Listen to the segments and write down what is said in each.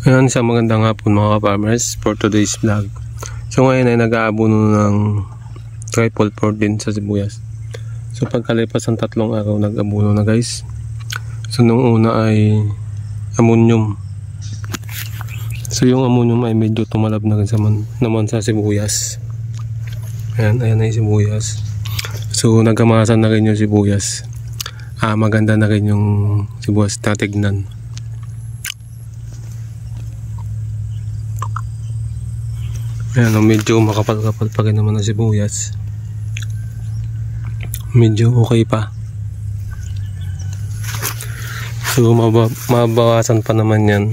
Ayan, isang magandang hapon mga ka-farmers for today's vlog. So ngayon ay nag-aabono ng triple 4 din sa sibuyas. So pagkalipas ng 3 araw nag-abuno na guys. So nung una ay ammonium. So yung ammonium ay medyo tumalab na rin naman sa sibuyas. Ayan ay sibuyas. So nagkamasan na rin yung sibuyas. Maganda na rin yung sibuyas na tignan. Ayan, medyo makapal-kapal pa rin naman ang sibuyas. Medyo okay pa. So mabawasan pa naman yan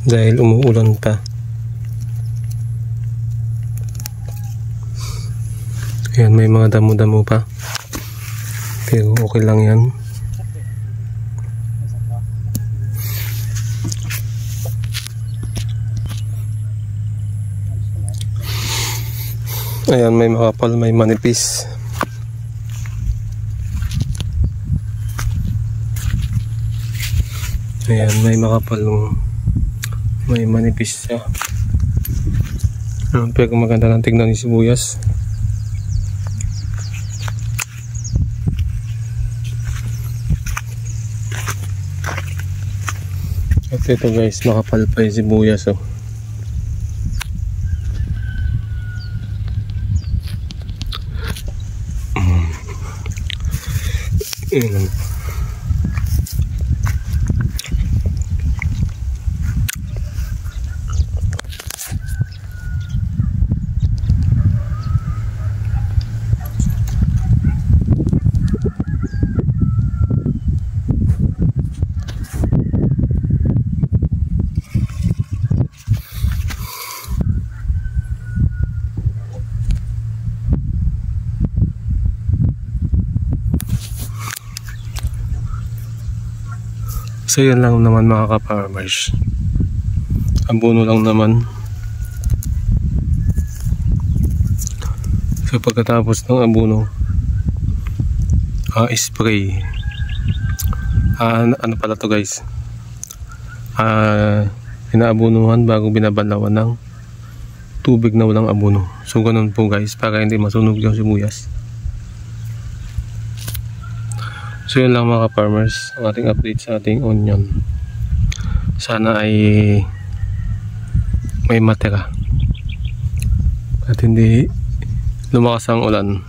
dahil umuulan pa. Ayan, may mga damo-damo pa pero okay lang yan. Ayan, may makapal, may manipis. Ayan, may makapal, may manipis siya. Pero maganda lang tignan ni sibuyas. At ito guys, makapal pa yung sibuyas oh. So yan lang naman mga ka-farmers. Abono lang naman. So pagkatapos ng abono, spray. Ano pala to guys? Inaabonuhan bago binabalawan ng tubig na walang abono. So ganun po guys, para hindi masunog yung sibuyas. So yun lang mga ka-farmers, ang ating update sa ating onion. Sana ay may matira at hindi lumakas ang ulan.